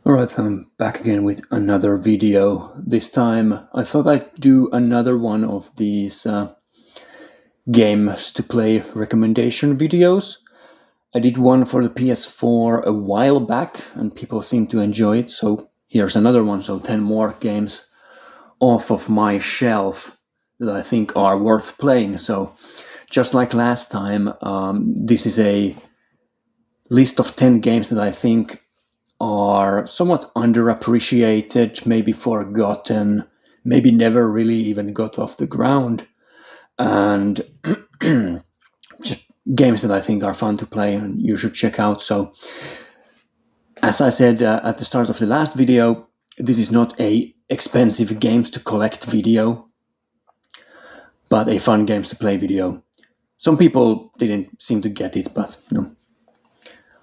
Alright, I'm back again with another video. This time I thought I'd do another one of these games to play recommendation videos. I did one for the PS4 a while back and people seem to enjoy it, so here's another one. So 10 more games off of my shelf that I think are worth playing. So just like last time, this is a list of 10 games that I think are somewhat underappreciated, maybe forgotten, maybe never really even got off the ground, and just games that I think are fun to play and you should check out. So, as I said at the start of the last video, this is not a expensive games to collect video, but a fun games to play video. Some people didn't seem to get it, but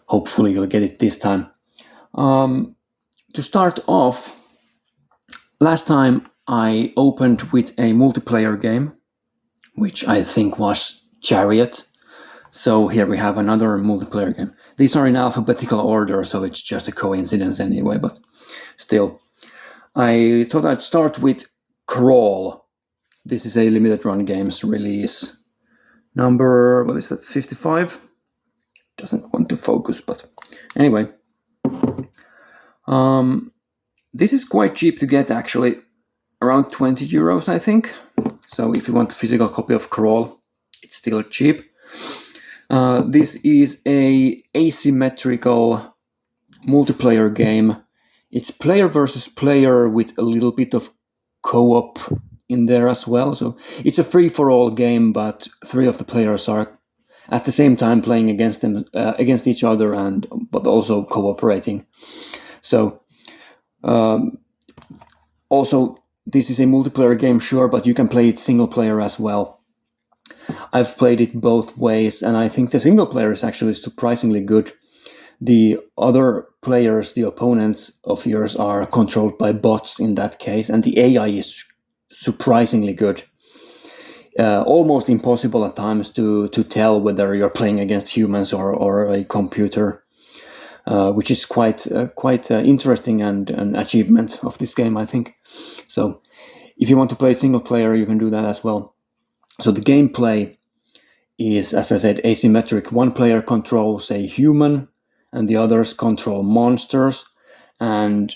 hopefully you'll get it this time. To start off, last time I opened with a multiplayer game, which I think was Chariot. So here we have another multiplayer game. These are in alphabetical order, so it's just a coincidence anyway, but still. I thought I'd start with Crawl. This is a limited run games release. Number, 55? Doesn't want to focus, but anyway. This is quite cheap to get, actually, around 20 euros, I think. So if you want a physical copy of Crawl, it's still cheap. This is a asymmetrical multiplayer game. It's player versus player with a little bit of co-op in there as well. So it's a free-for-all game, but 3 of the players are at the same time playing against each other, but also cooperating. So, also, this is a multiplayer game, sure, but you can play it single player as well. I've played it both ways, and I think the single player is actually surprisingly good. The other players, the opponents of yours, are controlled by bots in that case, and the AI is surprisingly good. Almost impossible at times to tell whether you're playing against humans or a computer. Which is quite interesting and an achievement of this game, I think. So if you want to play single player, you can do that as well. So the gameplay is, as I said, asymmetric. One player controls a human and the others control monsters. And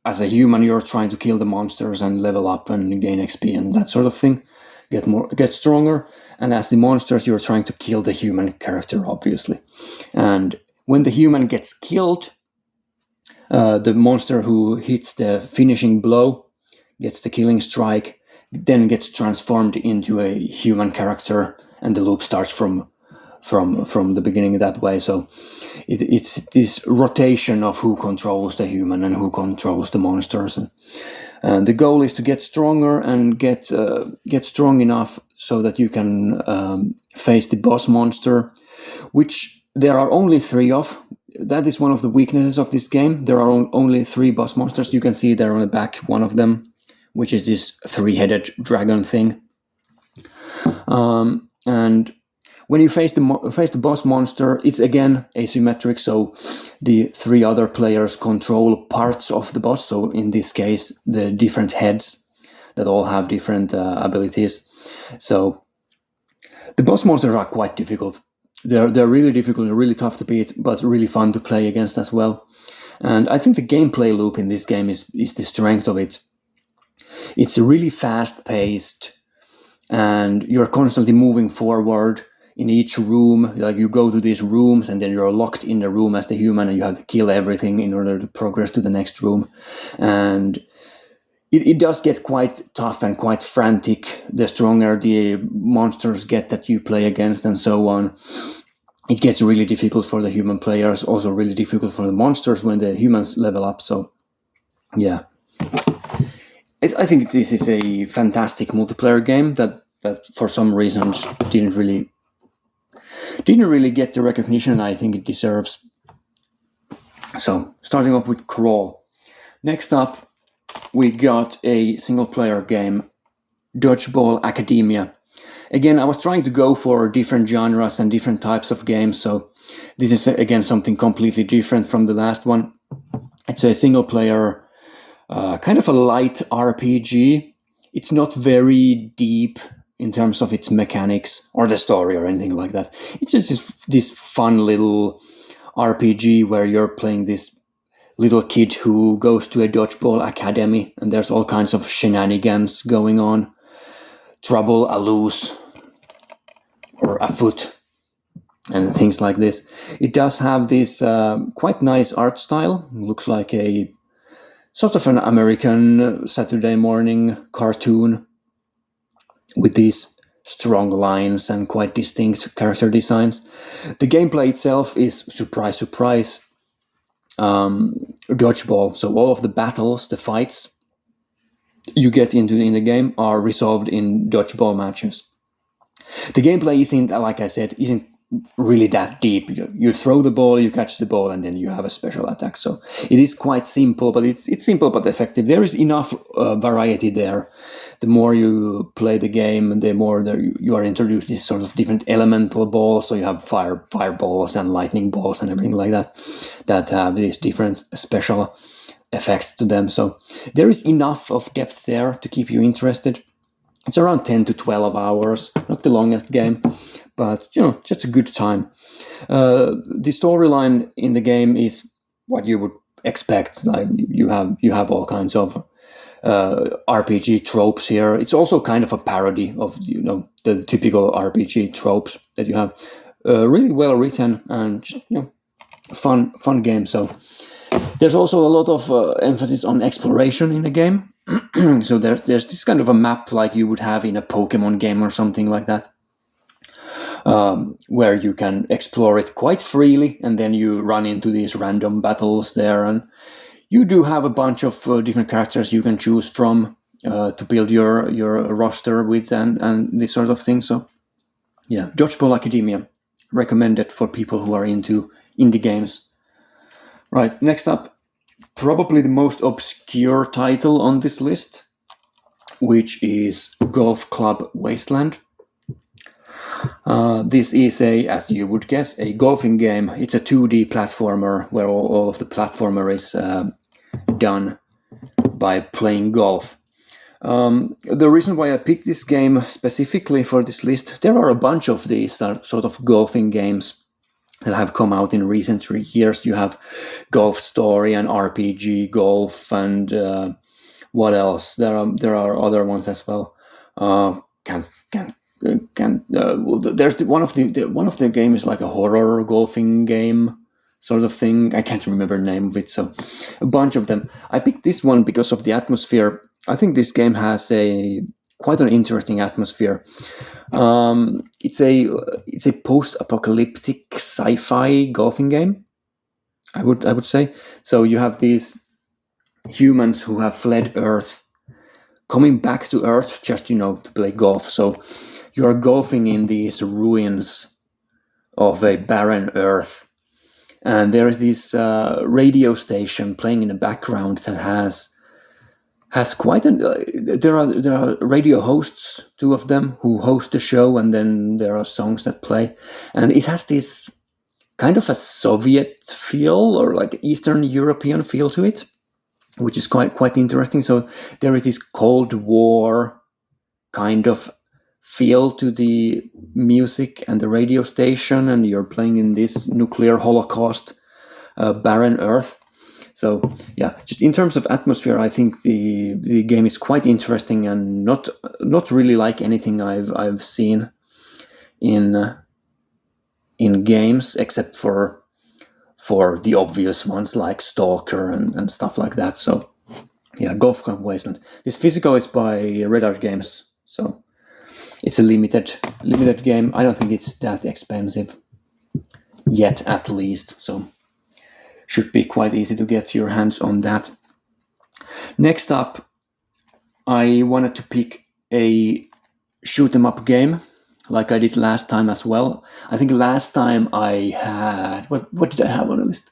as a human, you're trying to kill the monsters and level up and gain XP and that sort of thing. Get stronger. And as the monsters, you're trying to kill the human character, obviously. And when the human gets killed, the monster who hits the finishing blow, gets the killing strike, then gets transformed into a human character, and the loop starts from the beginning that way. So it's this rotation of who controls the human and who controls the monsters. And the goal is to get stronger and get strong enough so that you can face the boss monster, which there are only 3 of. That is one of the weaknesses of this game. There are only 3 boss monsters. You can see there on the back, one of them, which is this 3-headed dragon thing. And when you face the boss monster, it's again asymmetric. So the 3 other players control parts of the boss. So in this case, the different heads that all have different abilities. So the boss monsters are quite difficult. They're really difficult and really tough to beat, but really fun to play against as well. And I think the gameplay loop in this game is the strength of it. It's really fast-paced, and you're constantly moving forward in each room. Like you go to these rooms, and then you're locked in the room as the human, and you have to kill everything in order to progress to the next room. And it does get quite tough and quite frantic the stronger the monsters get that you play against and so on. It gets really difficult for the human players, also really difficult for the monsters when the humans level up. So, yeah. I think this is a fantastic multiplayer game that for some reason didn't really get the recognition I think it deserves. So, starting off with Crawl. Next up, we got a single-player game, Dodgeball Academia. Again, I was trying to go for different genres and different types of games, so this is, again, something completely different from the last one. It's a single player, kind of a light RPG. It's not very deep in terms of its mechanics or the story or anything like that. It's just this fun little RPG where you're playing this little kid who goes to a Dodgeball Academy, and there's all kinds of shenanigans going on. Trouble aloose or afoot and things like this. It does have this quite nice art style. Looks like a sort of an American Saturday morning cartoon with these strong lines and quite distinct character designs. The gameplay itself is, surprise, surprise, dodgeball. So all of the battles, the fights you get into in the game are resolved in dodgeball matches. The gameplay isn't, like I said, isn't really that deep. You throw the ball, you catch the ball, and then you have a special attack. So it is quite simple, but it's simple but effective. There is enough variety there. The more you play the game, the more you are introduced to these sort of different elemental balls. So you have fireballs and lightning balls and everything like that have these different special effects to them. So there is enough of depth there to keep you interested. It's around 10 to 12 hours, not the longest game, but just a good time. The storyline in the game is what you would expect. Like you have all kinds of RPG tropes here. It's also kind of a parody of the typical RPG tropes that you have. Really well written and fun game. So there's also a lot of emphasis on exploration in the game. So there's this kind of a map like you would have in a Pokemon game or something like that, where you can explore it quite freely, and then you run into these random battles there, and you do have a bunch of different characters you can choose from to build your roster with and this sort of thing. So yeah, Dodgeball Academia, recommended for people who are into indie games. Right, next up, probably the most obscure title on this list, which is Golf Club Wasteland. This is as you would guess, a golfing game. It's a 2D platformer where all of the platformer is done by playing golf. The reason why I picked this game specifically for this list, there are a bunch of these sort of golfing games that have come out in recent years. You have Golf Story and RPG Golf, and what else? There are other ones as well. There's one of the games is like a horror golfing game sort of thing. I can't remember the name of it. So a bunch of them. I picked this one because of the atmosphere. I think this game has quite an interesting atmosphere. It's a post-apocalyptic sci-fi golfing game, I would say. So you have these humans who have fled Earth, coming back to Earth just to play golf. So you are golfing in these ruins of a barren Earth, and there is this radio station playing in the background that has quite there are radio hosts, two of them, who host the show, and then there are songs that play, and it has this kind of a Soviet feel or like Eastern European feel to it, which is quite interesting. So there is this Cold War kind of feel to the music and the radio station, and you're playing in this nuclear holocaust barren Earth. So yeah, just in terms of atmosphere, I think the game is quite interesting and not really like anything I've seen in games, except for the obvious ones like Stalker and stuff like that. So yeah, Golf Club Wasteland. This physical is by Red Art Games, so it's a limited game. I don't think it's that expensive yet, at least. So should be quite easy to get your hands on that. Next up, I wanted to pick a shoot 'em up game, like I did last time as well. I think last time I had what did I have on the list?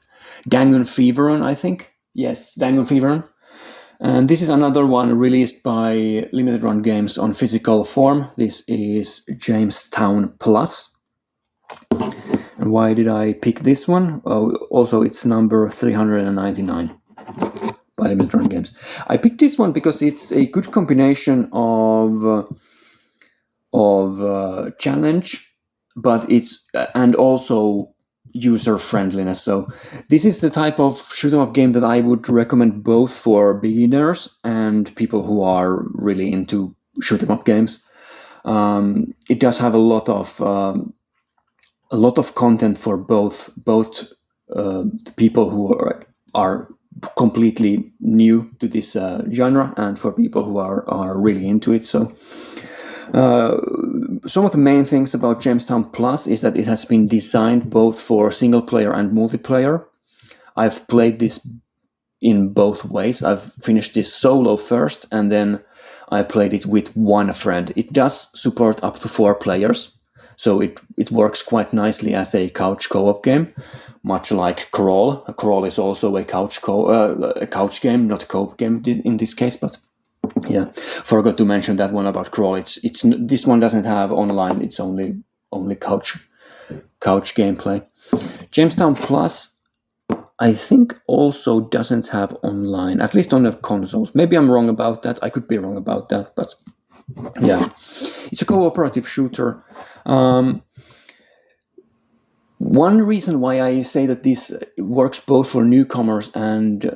Dangan Feveron, I think. Yes, Dangan Feveron. And this is another one released by Limited Run Games on physical form. This is Jamestown Plus. And why did I pick this one? Oh, also it's number 399. by Limited Run Games. I picked this one because it's a good combination of challenge, but it's and also user friendliness. So this is the type of shoot 'em up game that I would recommend both for beginners and people who are really into shoot 'em up games. It does have a lot of content for both the people who are completely new to this genre and for people who are really into it. So some of the main things about Jamestown Plus is that it has been designed both for single player and multiplayer. I've played this in both ways. I've finished this solo first, and then I played it with one friend. It does support up to 4 players, so it works quite nicely as a couch co-op game, much like Crawl. Crawl is also a couch game, not a co-op game in this case, but yeah, forgot to mention that one about Crawl. It's this one doesn't have online. It's only couch gameplay. Jamestown Plus, I think, also doesn't have online, at least on the consoles. Maybe I'm wrong about that. I could be wrong about that, but yeah, it's a cooperative shooter. One reason why I say that this works both for newcomers and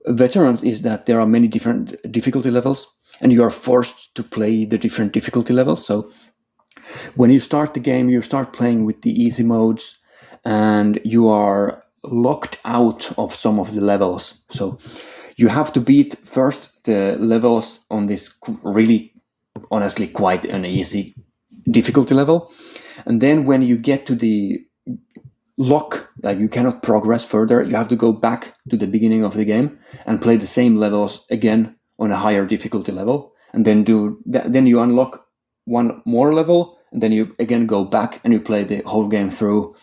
veterans is that there are many different difficulty levels, and you are forced to play the different difficulty levels. So when you start the game, you start playing with the easy modes, and you are locked out of some of the levels. So you have to beat first the levels on this really, honestly, quite an easy difficulty level. And then when you get to the lock, like you cannot progress further, you have to go back to the beginning of the game and play the same levels again on a higher difficulty level. And then then you unlock one more level, and then you again go back and you play the whole game through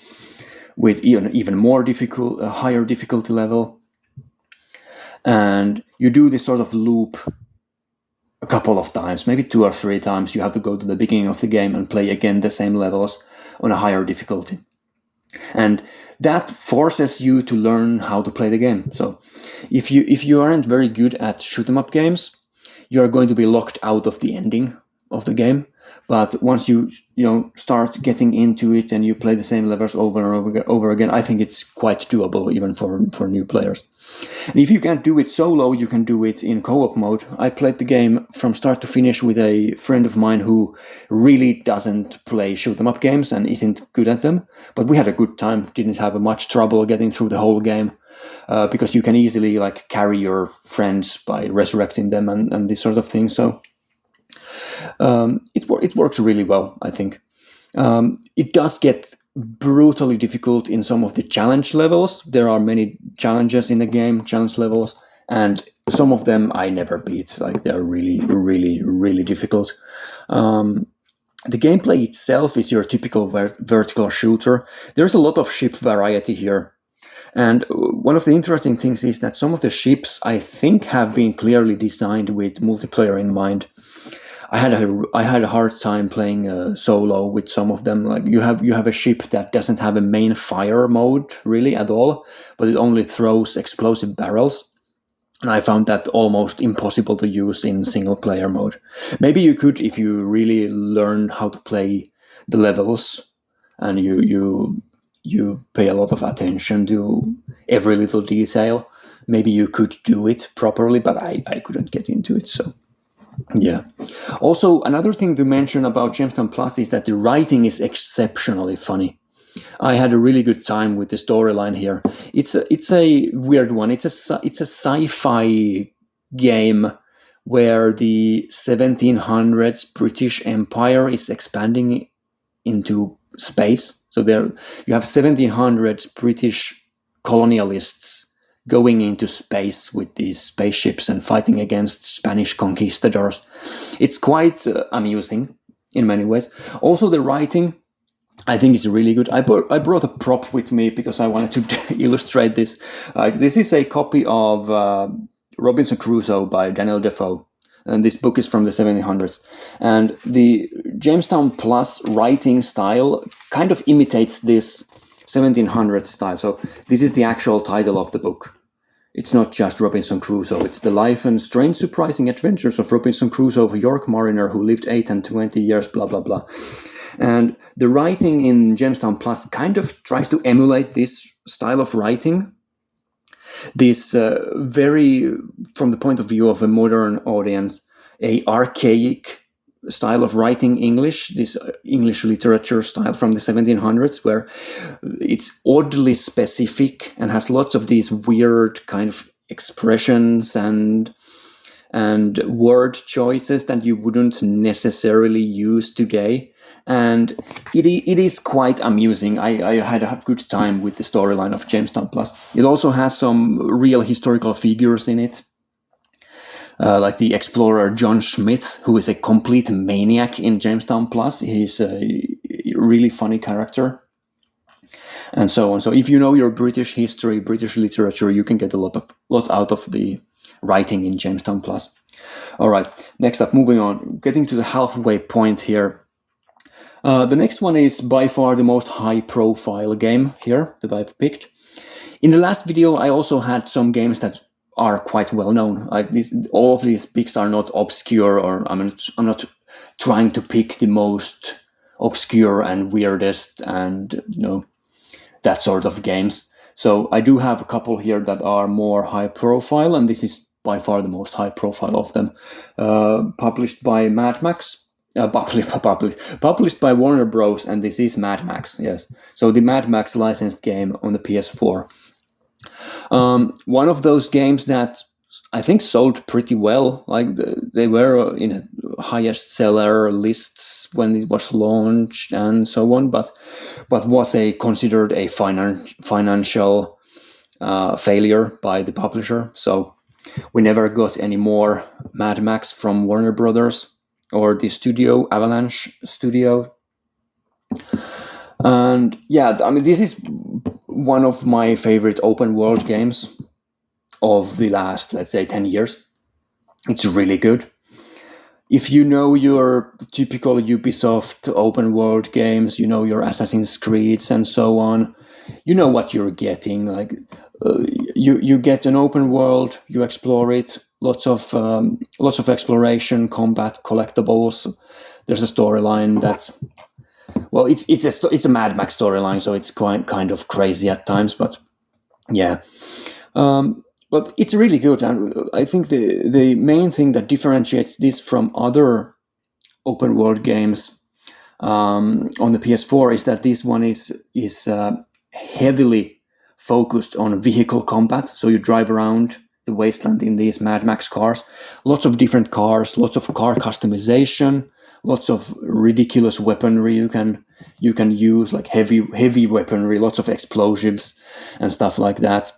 with even more difficult, higher difficulty level. And you do this sort of loop a couple of times, maybe 2 or 3 times. You have to go to the beginning of the game and play again the same levels on a higher difficulty. And that forces you to learn how to play the game. So if you aren't very good at shoot 'em up games, you are going to be locked out of the ending of the game. But once you start getting into it and you play the same levels over and over again, I think it's quite doable even for new players. And if you can't do it solo, you can do it in co-op mode. I played the game from start to finish with a friend of mine who really doesn't play shoot 'em up games and isn't good at them. But we had a good time, didn't have much trouble getting through the whole game, because you can easily carry your friends by resurrecting them and this sort of thing. So it works really well, I think. It does get brutally difficult in some of the challenge levels. There are many challenges in the game, challenge levels, and some of them I never beat. They're really, really, really difficult. The gameplay itself is your typical vertical shooter. There's a lot of ship variety here. And one of the interesting things is that some of the ships, I think, have been clearly designed with multiplayer in mind. I had a hard time playing solo with some of them. You have a ship that doesn't have a main fire mode really at all, but it only throws explosive barrels. And I found that almost impossible to use in single player mode. Maybe you could if you really learn how to play the levels and you pay a lot of attention to every little detail. Maybe you could do it properly, but I couldn't get into it. So yeah. Also, another thing to mention about Jamestown Plus is that the writing is exceptionally funny. I had a really good time with the storyline here. It's a weird one. It's a sci-fi game where the 1700s British Empire is expanding into space. So there you have 1700s British colonialists going into space with these spaceships and fighting against Spanish conquistadors. It's quite amusing in many ways. Also, the writing, I think, is really good. I brought a prop with me because I wanted to illustrate this. This is a copy of Robinson Crusoe by Daniel Defoe. And this book is from the 1700s. And the Jamestown Plus writing style kind of imitates this 1700s style. So this is the actual title of the book. It's not just Robinson Crusoe. It's the life and strange, surprising adventures of Robinson Crusoe, a York mariner who lived 8 and 20 years, blah, blah, blah. And the writing in Jamestown Plus kind of tries to emulate this style of writing. This very, from the point of view of a modern audience, a archaic style of writing English, this English literature style from the 1700s, where it's oddly specific and has lots of these weird kind of expressions and word choices that you wouldn't necessarily use today. And it is quite amusing. I had a good time with the storyline of Jamestown Plus. It also has some real historical figures in it. Like the explorer John Smith, who is a complete maniac in Jamestown Plus. He's a really funny character. And so on. So if you know your British history, British literature, you can get a lot out of the writing in Jamestown Plus. All right, next up, moving on. Getting to the halfway point here. The next one is by far the most high-profile game here that I've picked. In the last video, I also had some games that are quite well known. All of these picks are not obscure, or I'm not trying to pick the most obscure and weirdest and that sort of games. So I do have a couple here that are more high-profile, and this is by far the most high-profile of them. Published by Mad Max. Published by Warner Bros. And this is Mad Max, yes. So the Mad Max licensed game on the PS4. One of those games that I think sold pretty well. Like they were in highest seller lists when it was launched and so on, but was considered a financial failure by the publisher. So we never got any more Mad Max from Warner Brothers or the studio, Avalanche Studio. And yeah, I mean, this is one of my favorite open world games of the last, let's say, 10 years. It's really good. If you know your typical Ubisoft open world games, you know your Assassin's Creeds and so on, you know what you're getting. Like you get an open world, you explore it, lots of exploration, combat, collectibles. There's a storyline that's, well, it's a Mad Max storyline, so it's quite kind of crazy at times, but yeah. But it's really good, and I think the main thing that differentiates this from other open world games on the PS4 is that this one is heavily focused on vehicle combat. So you drive around the Wasteland in these Mad Max cars, lots of different cars, lots of car customization, lots of ridiculous weaponry you can use, like heavy weaponry, lots of explosives and stuff like that.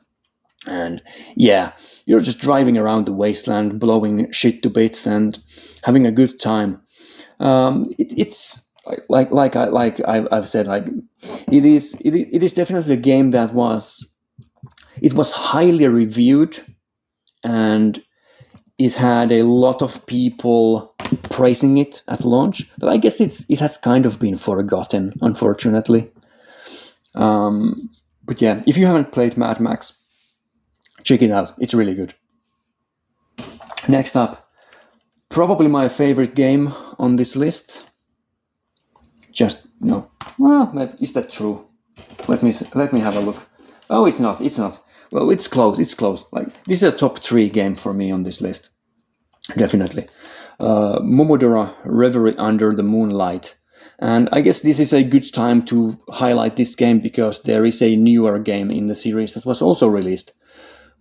And yeah, you're just driving around the Wasteland, blowing shit to bits and having a good time. It's like I've said, like it is definitely a game that was highly reviewed, and it had a lot of people praising it at launch. But I guess it has kind of been forgotten, unfortunately. But yeah, if you haven't played Mad Max, check it out. It's really good. Next up, probably my favorite game on this list. Just no. Well, is that true? Let me have a look. Oh, it's not. Well, it's close. Like, this is a top 3 game for me on this list. Definitely. Momodora, Reverie Under the Moonlight. And I guess this is a good time to highlight this game because there is a newer game in the series that was also released.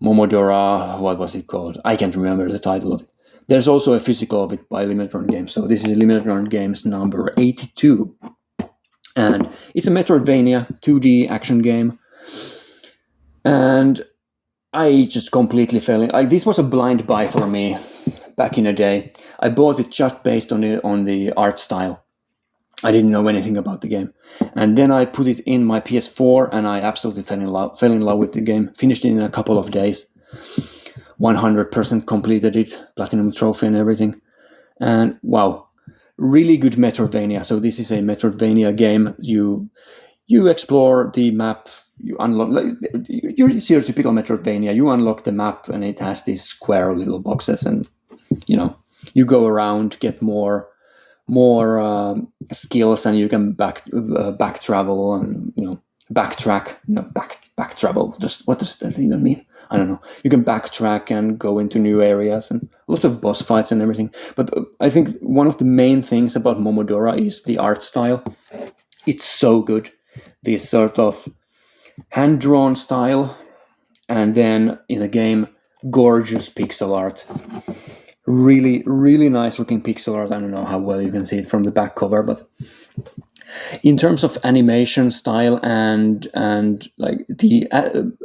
Momodora, what was it called? I can't remember the title of it. There's also a physical of it by Limited Run Games. So this is Limited Run Games number 82. And it's a Metroidvania 2D action game. And I just completely fell in. This was a blind buy for me back in the day. I bought it just based on the art style. I didn't know anything about the game. And then I put it in my PS4 and I absolutely fell in love with the game. Finished it in a couple of days. 100% completed it, platinum trophy and everything. And wow, really good Metroidvania. So this is a Metroidvania game. You you explore the map. You unlock, like, you see your typical Metroidvania. You unlock the map, and it has these square little boxes, and you go around, get more skills, and you can back travel and backtrack. Back travel. Just what does that even mean? I don't know. You can backtrack and go into new areas and lots of boss fights and everything. But I think one of the main things about Momodora is the art style. It's so good. This sort of hand-drawn style, and then in the game, gorgeous pixel art. Really, really nice looking pixel art. I don't know how well you can see it from the back cover, but in terms of animation style and like the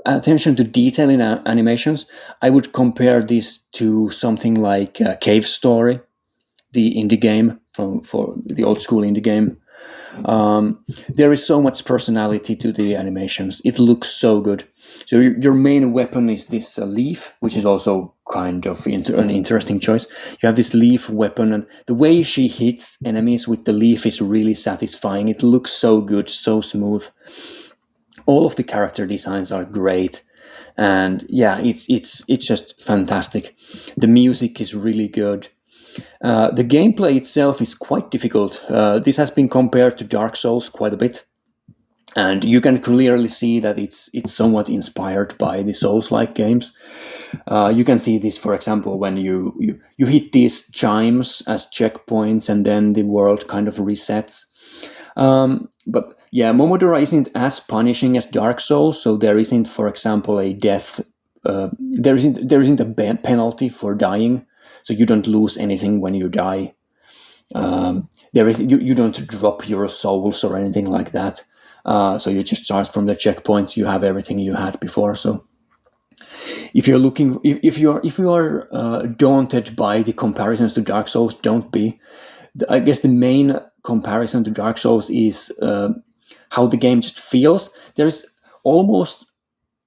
attention to detail in animations, I would compare this to something like Cave Story, the indie game for the old school indie game. There is so much personality to the animations. It looks so good. So your main weapon is this leaf, which is also kind of an interesting choice. You have this leaf weapon, and the way she hits enemies with the leaf is really satisfying. It looks so good, so smooth. All of the character designs are great, and yeah, it's just fantastic. The music is really good. The gameplay itself is quite difficult. This has been compared to Dark Souls quite a bit, and you can clearly see that it's somewhat inspired by the Souls-like games. You can see this, for example, when you hit these chimes as checkpoints, and then the world kind of resets. But yeah, Momodora isn't as punishing as Dark Souls, so there isn't, for example, a death. There isn't a penalty for dying. So you don't lose anything when you die. You don't drop your souls or anything like that. So you just start from the checkpoints. You have everything you had before. So if you're looking, if you are daunted by the comparisons to Dark Souls, don't be. I guess the main comparison to Dark Souls is how the game just feels. There's almost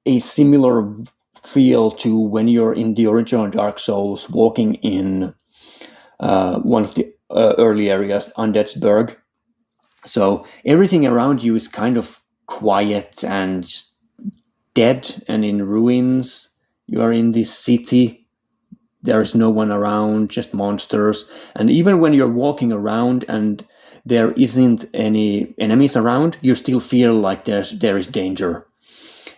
a similar feel to when you're in the original Dark Souls, walking in one of the early areas, Undead's Burg. So everything around you is kind of quiet and dead and in ruins. You are in this city. There is no one around, just monsters. And even when you're walking around and there isn't any enemies around, you still feel like there is danger.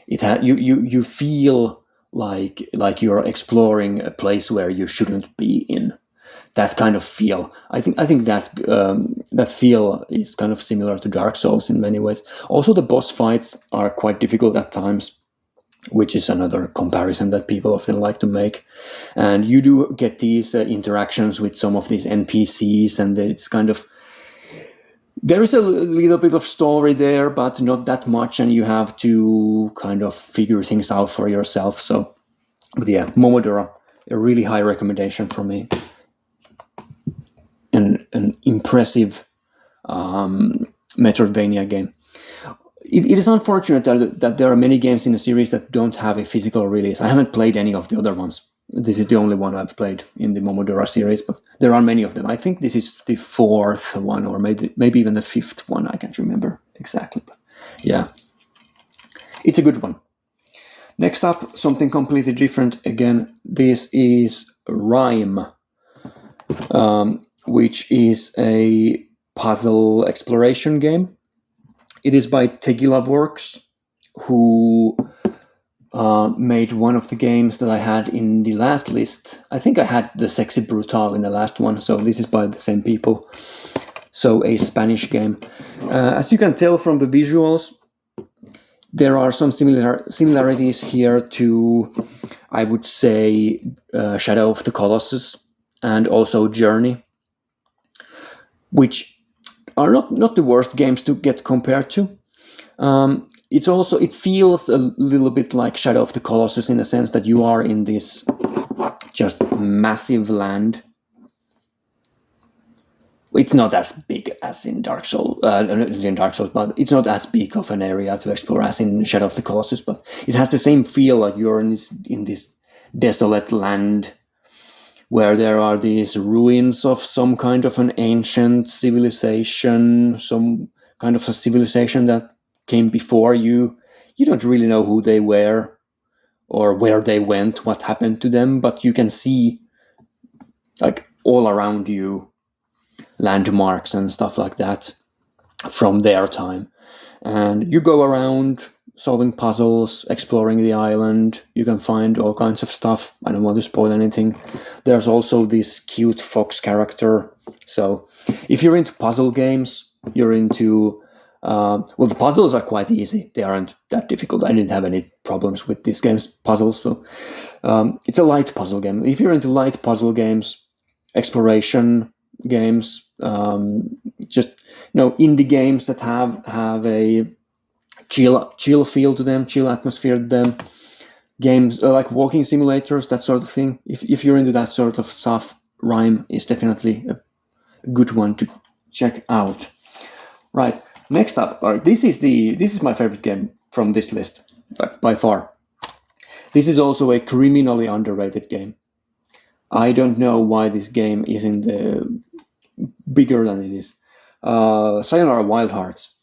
You feel like you're exploring a place where you shouldn't be in. That kind of feel. I think that feel is kind of similar to Dark Souls in many ways. Also, the boss fights are quite difficult at times, which is another comparison that people often like to make. And you do get these interactions with some of these NPCs, and it's kind of, there is a little bit of story there, but not that much, and you have to kind of figure things out for yourself. So, but yeah, Momodora, a really high recommendation from me. An impressive Metroidvania game. It is unfortunate that there are many games in the series that don't have a physical release. I haven't played any of the other ones. This is the only one I've played in the Momodora series, but there are many of them. I think this is the fourth one, or maybe even the fifth one. I can't remember exactly, but yeah, it's a good one. Next up, something completely different again. This is RiME, which is a puzzle exploration game. It is by Tegila Works, who made one of the games that I had in the last list. I think I had the Sexy Brutal in the last one, so this is by the same people. So a Spanish game. As you can tell from the visuals, there are some similarities here to, I would say, Shadow of the Colossus and also Journey, which are not the worst games to get compared to. It feels a little bit like Shadow of the Colossus in the sense that you are in this just massive land. It's not as big as in Dark Souls, but it's not as big of an area to explore as in Shadow of the Colossus. But it has the same feel, like you're in this desolate land where there are these ruins of some kind of an ancient civilization, some kind of a civilization that came before you. You don't really know who they were or where they went, what happened to them, but you can see like all around you landmarks and stuff like that from their time. And you go around solving puzzles, exploring the island. You can find all kinds of stuff. I don't want to spoil anything. There's also this cute fox character. So if you're into puzzle games, you're into well, the puzzles are quite easy. They aren't that difficult. I didn't have any problems with this game's puzzles. So it's a light puzzle game. If you're into light puzzle games, exploration games, just indie games that have a chill feel to them, chill atmosphere to them, games like walking simulators, that sort of thing. If you're into that sort of stuff, RiME is definitely a good one to check out. Right. Next up, this is my favorite game from this list, by far. This is also a criminally underrated game. I don't know why this game isn't bigger than it is. Sayonara Wild Hearts.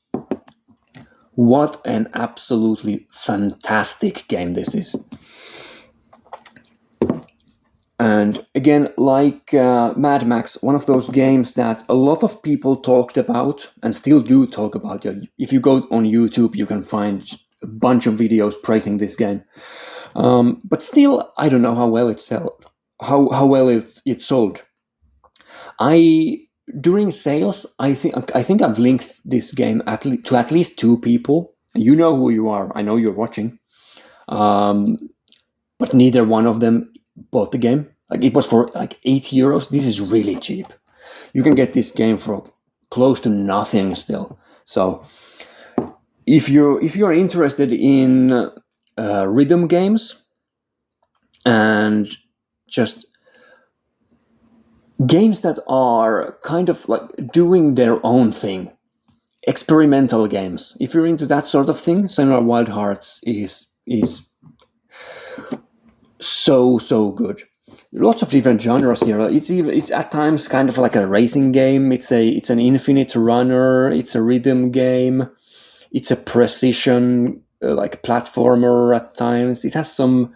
What an absolutely fantastic game this is. And again, like Mad Max, one of those games that a lot of people talked about and still do talk about. If you go on YouTube, you can find a bunch of videos praising this game. But still, I don't know how well it sold. How well it sold. During sales, I think I've linked this game to at least 2 people. You know who you are. I know you're watching. But neither one of them bought the game. Like, it was for like €8. This is really cheap. You can get this game for close to nothing still. So if you're interested in rhythm games and just games that are kind of like doing their own thing, experimental games, if you're into that sort of thing, Sayonara Wild Hearts is so good. Lots of different genres here. It's at times kind of like a racing game. It's an infinite runner. It's a rhythm game. It's a precision like platformer at times. It has some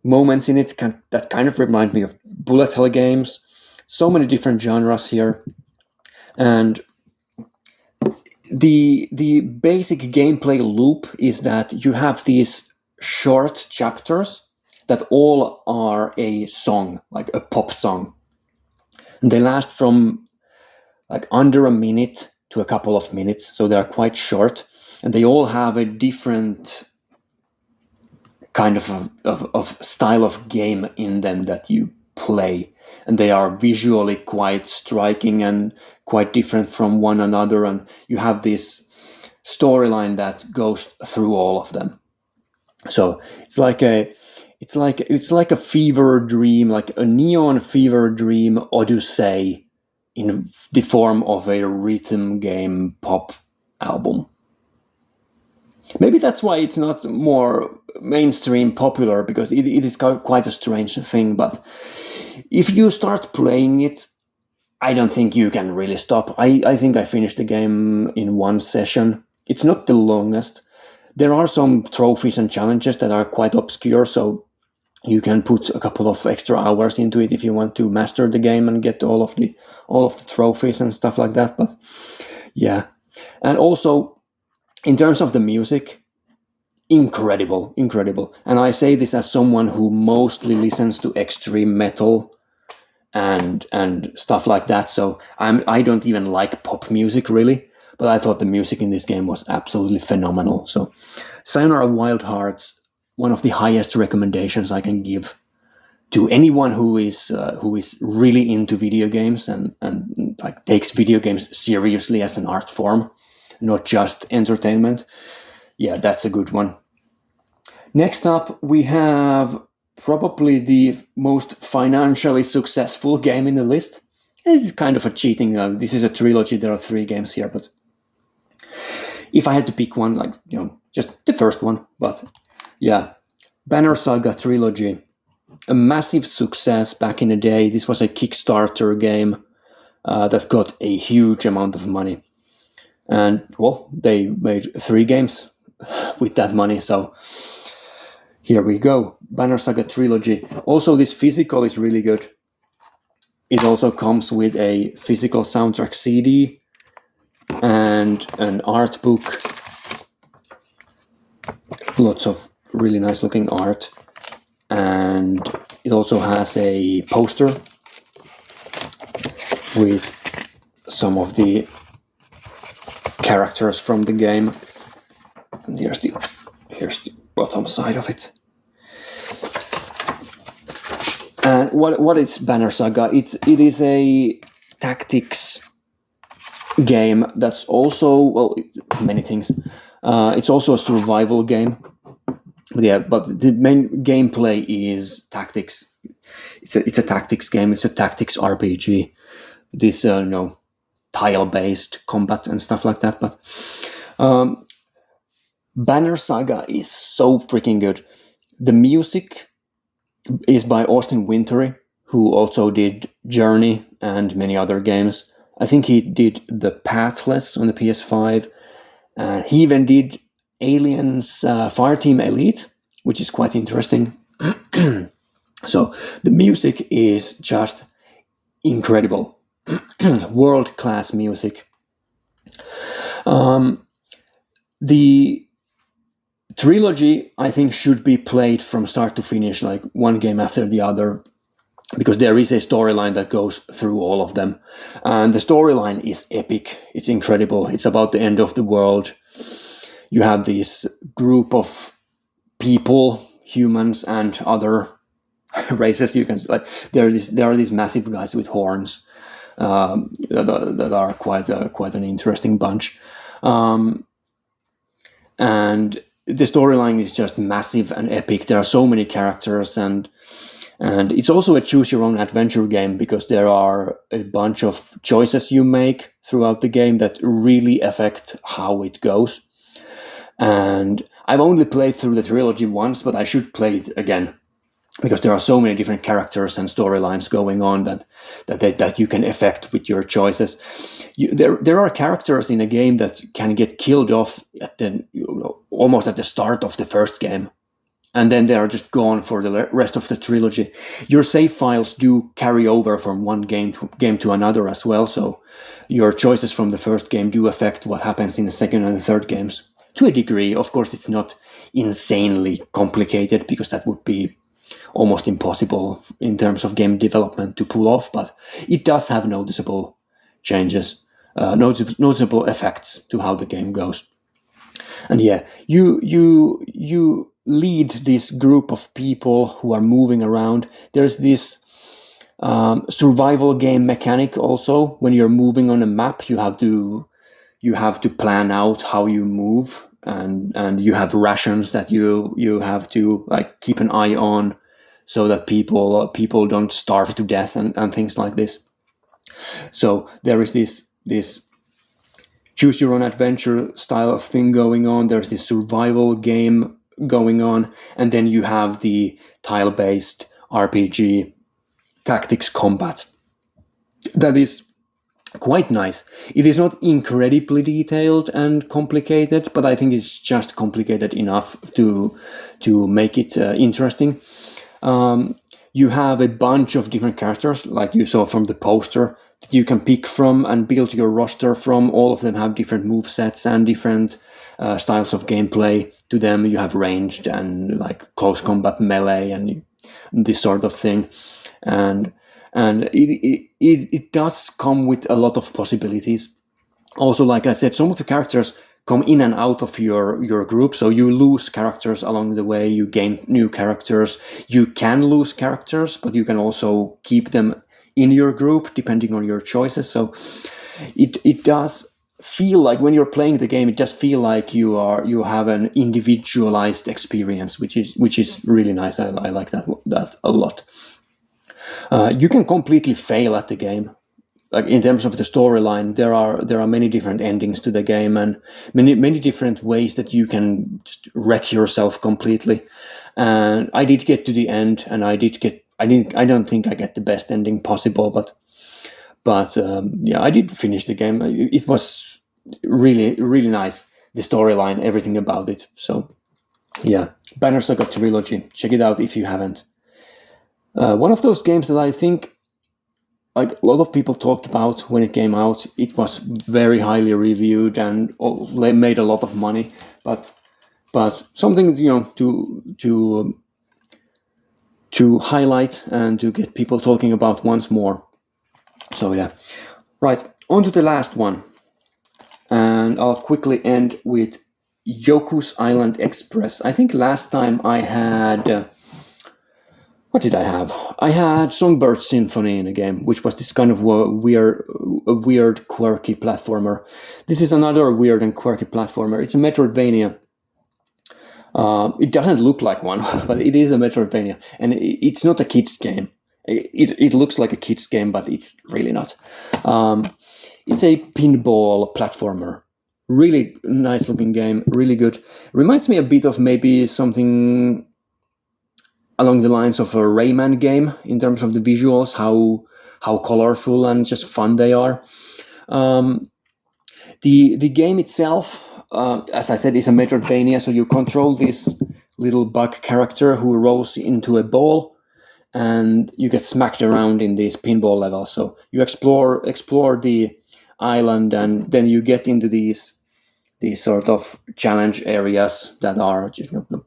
moments in it that kind of remind me of bullet hell games. So many different genres here, and the basic gameplay loop is that you have these short chapters that all are a song, like a pop song. And they last from like under a minute to a couple of minutes, so they're quite short. And they all have a different kind of style of game in them that you play. And they are visually quite striking and quite different from one another. And you have this storyline that goes through all of them. So it's like a fever dream, like a neon fever dream odyssey in the form of a rhythm game pop album. Maybe that's why it's not more mainstream popular, because it is quite a strange thing. But if you start playing it, I don't think you can really stop. I think I finished the game in one session. It's not the longest. There are some trophies and challenges that are quite obscure, so you can put a couple of extra hours into it if you want to master the game and get all of the trophies and stuff like that. But yeah, and also in terms of the music, incredible. And I say this as someone who mostly listens to extreme metal and stuff like that. So I don't even like pop music really, but I thought the music in this game was absolutely phenomenal. So Sayonara Wild Hearts, one of the highest recommendations I can give to anyone who is really into video games and like takes video games seriously as an art form, not just entertainment. Yeah, that's a good one. Next up, we have probably the most financially successful game in the list. This is kind of a cheating. This is a trilogy. There are 3 games here, but if I had to pick one, like, just the first one. But yeah, Banner Saga Trilogy, a massive success back in the day. This was a Kickstarter game that got a huge amount of money. And well, they made 3 games with that money, so here we go. Banner Saga Trilogy. Also, this physical is really good. It also comes with a physical soundtrack CD and an art book. Lots of really nice looking art. And it also has a poster with some of the characters from the game. And here's the bottom side of it. And what is Banner Saga? It is a tactics game that's also many things. It's also a survival game. But the main gameplay is tactics. It's a tactics game. It's a tactics RPG. This tile-based combat and stuff like that. But Banner Saga is so freaking good. The music is by Austin Wintory, who also did Journey and many other games. I think he did The Pathless on the PS5. He even did Aliens Fireteam Elite, which is quite interesting. So the music is just incredible. World-class music. The Trilogy, I think, should be played from start to finish, like one game after the other, because there is a storyline that goes through all of them. And the storyline is epic. It's incredible. It's about the end of the world. You have this group of people, humans and other races. You can there are these massive guys with horns that are quite an interesting bunch. And the storyline is just massive and epic. There are so many characters, and it's also a choose your own adventure game, because there are a bunch of choices you make throughout the game that really affect how it goes. And I've only played through the Trilogy once, but I should play it again, because there are so many different characters and storylines going on that you can affect with your choices. There are characters in a game that can get killed off almost at the start of the first game, and then they are just gone for the rest of the Trilogy. Your save files do carry over from one game to another as well, so your choices from the first game do affect what happens in the second and the third games. To a degree, of course, it's not insanely complicated, because that would be almost impossible in terms of game development to pull off, but it does have noticeable changes, noticeable effects to how the game goes. And yeah, you lead this group of people who are moving around. There's this survival game mechanic also. When you're moving on a map, you have to plan out how you move, and you have rations that you have to keep an eye on, so that people don't starve to death and things like this. So there is this choose your own adventure style of thing going on. There's this survival game going on, and then you have the tile-based RPG tactics combat. That is quite nice. It is not incredibly detailed and complicated, but I think it's just complicated enough to make it interesting. You have a bunch of different characters, like you saw from the poster, that you can pick from and build your roster from. All of them have different movesets and different styles of gameplay to them. You have ranged and close combat, melee, and this sort of thing. And it does come with a lot of possibilities. Also, like I said, some of the characters come in and out of your group, so you lose characters along the way, you gain new characters. You can lose characters, but you can also keep them in your group depending on your choices. So it does feel like, when you're playing the game, it does feel like you have an individualized experience, which is really nice. I like that a lot. You can completely fail at the game. Like, in terms of the storyline, there are many different endings to the game, and many different ways that you can just wreck yourself completely. And I did get to the end, and I don't think I get the best ending possible, but yeah, I did finish the game. It was really nice. The storyline, everything about it. So yeah, Banner Saga Trilogy. Check it out if you haven't. One of those games that I think like a lot of people talked about when it came out. It was very highly reviewed and made a lot of money, but something to highlight and to get people talking about once more. So yeah, right, on to the last one, and I'll quickly end with Yoku's Island Express. I think last time I had what did I have? I had Songbird Symphony in a game, which was this kind of weird, quirky platformer. This is another weird and quirky platformer. It's a Metroidvania. It doesn't look like one, but it is a Metroidvania, and it's not a kids game. It looks like a kids game, but it's really not. It's a pinball platformer. Really nice looking game, really good. Reminds me a bit of maybe something along the lines of a Rayman game in terms of the visuals, how colorful and just fun they are. The game itself, as I said, is a Metroidvania. So you control this little bug character who rolls into a ball, and you get smacked around in these pinball levels. So you explore the island, and then you get into these sort of challenge areas that are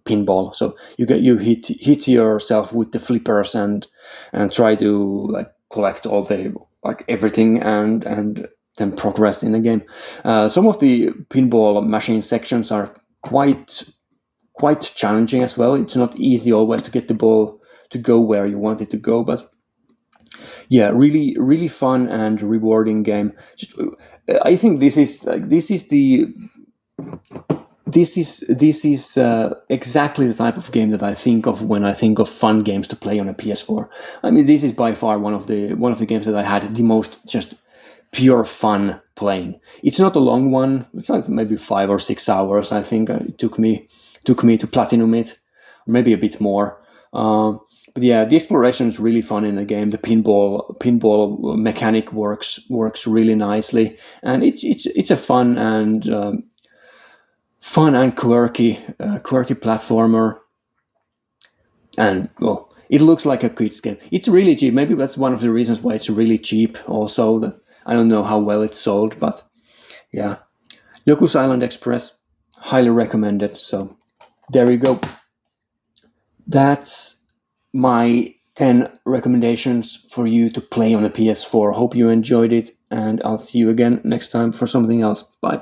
pinball. So you hit yourself with the flippers and try to like collect all the like everything and then progress in the game. Some of the pinball machine sections are quite challenging as well. It's not easy always to get the ball to go where you want it to go, but yeah, really fun and rewarding game. I think this is exactly the type of game that I think of when I think of fun games to play on a PS4. I mean, this is by far one of the games that I had the most just pure fun playing. It's not a long one. It's like maybe 5 or 6 hours. I think it took me to platinum it, maybe a bit more. But yeah, the exploration is really fun in the game. The pinball mechanic works really nicely, and it's a fun and quirky platformer. And well, it looks like a kids game. It's really cheap. Maybe that's one of the reasons why it's really cheap. Also, I don't know how well it's sold, but yeah, Yoku's Island Express, highly recommended. So there you go. That's my 10 recommendations for you to play on a PS4. Hope you enjoyed it, and I'll see you again next time for something else. Bye.